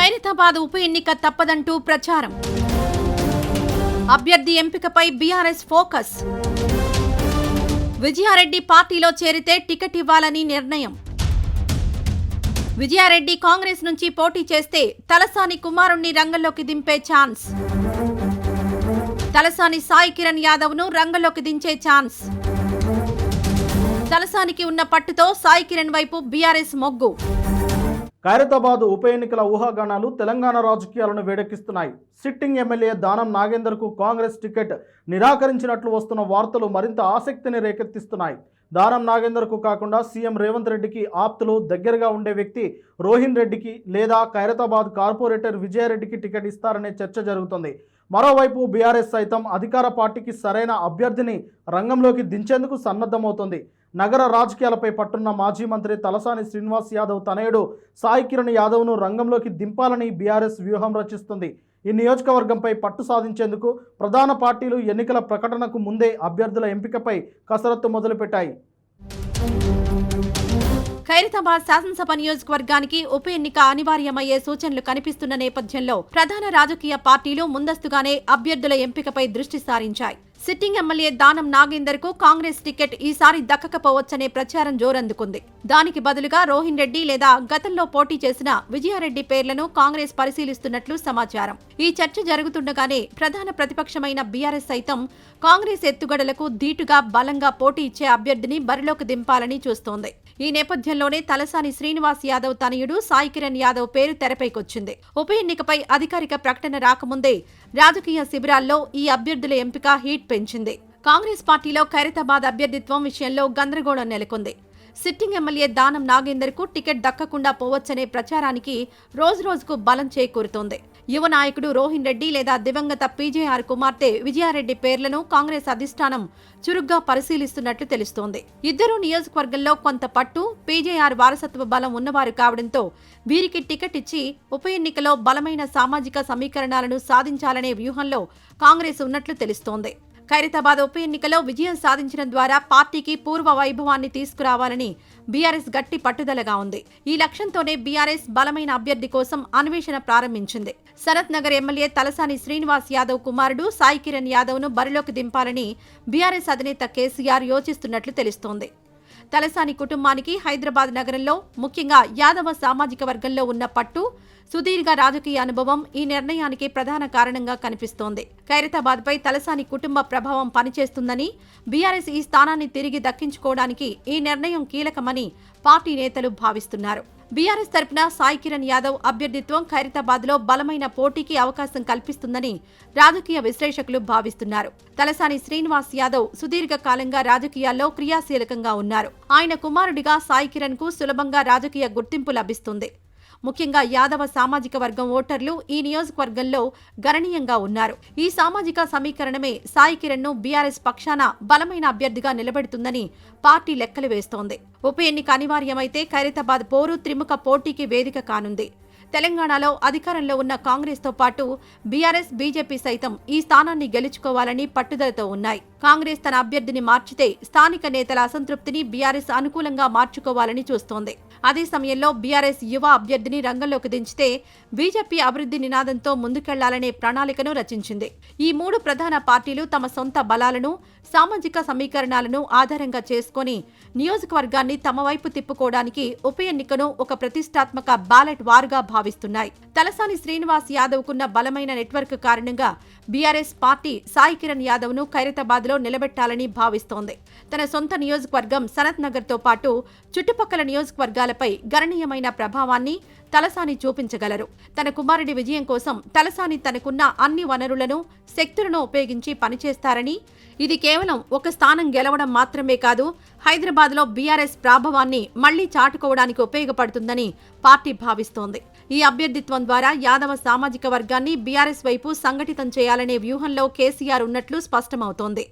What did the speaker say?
ఖైరతాబాద్ ఉప ఎన్నిక తప్పదంటూ ప్రచారం. అభ్యర్థి ఎంపికపై బీఆర్ఎస్ ఫోకస్. విజయారెడ్డి పార్టీలో చేరితే టికెట్ ఇవ్వాలని నిర్ణయం. విజయారెడ్డి కాంగ్రెస్ నుంచి పోటీ చేస్తే తలసాని కుమారుణ్ణి రంగంలోకి దింపే ఛాన్స్. తలసాని సాయి కిరణ్ యాదవ్ ను రంగంలోకి దించే ఛాన్స్. తలసానికి ఉన్న పట్టుతో సాయి కిరణ్ వైపు బీఆర్ఎస్ మొగ్గు. ఖైరతాబాద్ ఉప ఎన్నికల ఊహాగానాలు తెలంగాణ రాజకీయాలను వేడెక్కిస్తున్నాయి. సిట్టింగ్ ఎమ్మెల్యే దానం నాగేందర్కు కాంగ్రెస్ టికెట్ నిరాకరించినట్లు వస్తున్న వార్తలు మరింత ఆసక్తిని రేకెత్తిస్తున్నాయి. దానం నాగేందర్కు కాకుండా సీఎం రేవంత్ రెడ్డికి ఆప్తులు దగ్గరగా ఉండే వ్యక్తి రోహిన్ రెడ్డికి లేదా ఖైరతాబాద్ కార్పొరేటర్ విజయారెడ్డికి టికెట్ ఇస్తారనే చర్చ జరుగుతుంది. మరోవైపు బీఆర్ఎస్ సైతం అధికార పార్టీకి సరైన అభ్యర్థిని రంగంలోకి దించేందుకు సన్నద్ధమవుతోంది. నగర రాజకీయాలపై పట్టున్న మాజీ మంత్రి తలసాని శ్రీనివాస్ యాదవ్ తనయుడు సాయి కిరణ్ యాదవ్ను రంగంలోకి దింపాలని బీఆర్ఎస్ వ్యూహం రచిస్తుంది. ఈ నియోజకవర్గంపై పట్టు సాధించేందుకు ప్రధాన పార్టీలు ఎన్నికల ప్రకటనకు ముందే అభ్యర్థుల ఎంపికపై కసరత్తు మొదలుపెట్టాయి. ఖైరతాబాద్ శాసనసభ నియోజకవర్గానికి ఉప ఎన్నిక అనివార్యమయ్యే సూచనలు కనిపిస్తున్న నేపథ్యంలో ప్రధాన రాజకీయ పార్టీలు ముందస్తుగానే అభ్యర్థుల ఎంపికపై దృష్టి సారించాయి. సిట్టింగ్ ఎమ్మెల్యే దానం నాగేందర్ కు కాంగ్రెస్ టికెట్ ఈసారి దక్కకపోవచ్చనే ప్రచారం జోరందుకుంది. దానికి బదులుగా రోహిన్ రెడ్డి లేదా గతంలో పోటీ చేసిన విజయారెడ్డి పేర్లను కాంగ్రెస్ పరిశీలిస్తున్నట్లు సమాచారం. ఈ చర్చ జరుగుతుండగానే ప్రధాన ప్రతిపక్షమైన బీఆర్ఎస్ సైతం కాంగ్రెస్ ఎత్తుగడలకు ధీటుగా బలంగా పోటీ ఇచ్చే అభ్యర్థిని బరిలోకి దింపాలని చూస్తోంది. ఈ నేపథ్యంలోనే తలసాని శ్రీనివాస్ యాదవ్ తనయుడు సాయి కిరణ్ యాదవ్ పేరు తెరపైకొచ్చింది. ఉప ఎన్నికపై అధికారిక ప్రకటన రాకముందే రాజకీయ శిబిరాల్లో ఈ అభ్యర్థుల ఎంపిక హీట్ పెంచింది. కాంగ్రెస్ పార్టీలో ఖైరతాబాద్ అభ్యర్థిత్వం విషయంలో గందరగోళం నెలకొంది. సిట్టింగ్ ఎమ్మెల్యే దానం నాగేందర్ కు టికెట్ దక్కకుండా పోవచ్చనే ప్రచారానికి రోజురోజుకు బలం చేకూరుతోంది. యువ నాయకుడు రోహిన్ రెడ్డి లేదా దివంగత పీజేఆర్ కుమార్తె విజయారెడ్డి పేర్లను కాంగ్రెస్ అధిష్టానం చురుగ్గా పరిశీలిస్తున్నట్లు తెలుస్తోంది. ఇద్దరు నియోజకవర్గంలో కొంత పట్టు, పీజేఆర్ వారసత్వ బలం ఉన్నవారు కావడంతో వీరికి టికెట్ ఇచ్చి ఉప ఎన్నికలో బలమైన సామాజిక సమీకరణాలను సాధించాలనే వ్యూహంలో కాంగ్రెస్ ఉన్నట్లు తెలుస్తోంది. ఖైరతాబాద్ ఉప ఎన్నికలో విజయం సాధించడం ద్వారా పార్టీకి పూర్వ వైభవాన్ని తీసుకురావాలని బీఆర్ఎస్ గట్టి పట్టుదలగా ఉంది. ఈ లక్ష్యంతోనే బీఆర్ఎస్ బలమైన అభ్యర్థి కోసం అన్వేషణ ప్రారంభించింది. సనత్ నగర్ ఎమ్మెల్యే తలసాని శ్రీనివాస్ యాదవ్ కుమారుడు సాయి కిరణ్ యాదవ్ ను బరిలోకి దింపాలని బీఆర్ఎస్ అధినేత కేసీఆర్ యోచిస్తున్నట్లు తెలుస్తోంది. తలసాని కుటుంబానికి హైదరాబాద్ నగరంలో ముఖ్యంగా యాదవ సామాజిక వర్గంలో ఉన్న పట్టు, సుదీర్ఘ రాజకీయ అనుభవం ఈ నిర్ణయానికి ప్రధాన కారణంగా కనిపిస్తోంది. ఖైరతాబాద్ పై తలసాని కుటుంబ ప్రభావం పనిచేస్తుందని, బీఆర్ఎస్ ఈ స్థానాన్ని తిరిగి దక్కించుకోవడానికి ఈ నిర్ణయం కీలకమని పార్టీ నేతలు భావిస్తున్నారు. బీఆర్ఎస్ తరపున సాయి కిరణ్ యాదవ్ అభ్యర్థిత్వం ఖైరతాబాద్ లో బలమైన పోటీకి అవకాశం కల్పిస్తుందని రాజకీయ విశ్లేషకులు భావిస్తున్నారు. తలసాని శ్రీనివాస్ యాదవ్ సుదీర్ఘ కాలంగా రాజకీయాల్లో క్రియాశీలకంగా ఉన్నారు. ఆయన కుమారుడిగా సాయి కిరణ్ కు సులభంగా రాజకీయ గుర్తింపు లభిస్తుంది. ముఖ్యంగా యాదవ సామాజిక వర్గం ఓటర్లు ఈ నియోజకవర్గంలో గణనీయంగా ఉన్నారు. ఈ సామాజిక సమీకరణమే సాయి కిరణ్ ను బీఆర్ఎస్ పక్షాన బలమైన అభ్యర్థిగా నిలబెడుతుందని పార్టీ లెక్కలు వేస్తోంది. ఉప ఎన్నిక అనివార్యమైతే ఖైరతాబాద్ పోరు త్రిముఖ పోటీకి వేదిక కానుంది. తెలంగాణలో అధికారంలో ఉన్న కాంగ్రెస్ తో పాటు బీఆర్ఎస్, బీజేపీ సైతం ఈ స్థానాన్ని గెలుచుకోవాలని పట్టుదలతో ఉన్నాయి. కాంగ్రెస్ తన అభ్యర్థిని మార్చితే స్థానిక నేతల అసంతృప్తిని బీఆర్ఎస్ అనుకూలంగా మార్చుకోవాలని చూస్తోంది. అదే సమయంలో బీఆర్ఎస్ యువ అభ్యర్థిని రంగంలోకి దించితే బీజేపీ అభివృద్ధి నినాదంతో ముందుకెళ్లాలనే ప్రణాళికను రచించింది. ఈ మూడు ప్రధాన పార్టీలు తమ సొంత బలాలను, సామాజిక సమీకరణాలను ఆధారంగా చేసుకుని నియోజకవర్గాన్ని తమ వైపు తిప్పుకోవడానికి ఉప ఎన్నికను ఒక ప్రతిష్టాత్మక బ్యాలెట్ వారుగా భావిస్తున్నాయి. తలసాని శ్రీనివాస్ యాదవ్ కున్న బలమైన నెట్వర్క్ కారణంగా బీఆర్ఎస్ పార్టీ సాయి కిరణ్ యాదవ్ ను ఖైరతాబాద్ లో నిలబెట్టాలని భావిస్తోంది. తన సొంత నియోజకవర్గం సనత్ నగర్ తో పాటు చుట్టుపక్కల నియోజకవర్గాలపై గణనీయమైన ప్రభావాన్ని తలసాని చూపించగలరు. తన కుమారుడి విజయం కోసం తలసాని తనకున్న అన్ని వనరులను, శక్తులను ఉపయోగించి పనిచేస్తారని, ఇది కేవలం ఒక స్థానం గెలవడం మాత్రమే కాదు, హైదరాబాద్ లో బీఆర్ఎస్ ప్రాభవాన్ని మళ్లీ చాటుకోవడానికి ఉపయోగపడుతుందని పార్టీ భావిస్తోంది. ఈ అభ్యర్థిత్వం ద్వారా యాదవ సామాజిక వర్గాన్ని బీఆర్ఎస్ వైపు సంఘటితం చేయాలనే వ్యూహంలో కేసీఆర్ ఉన్నట్లు స్పష్టమవుతోంది.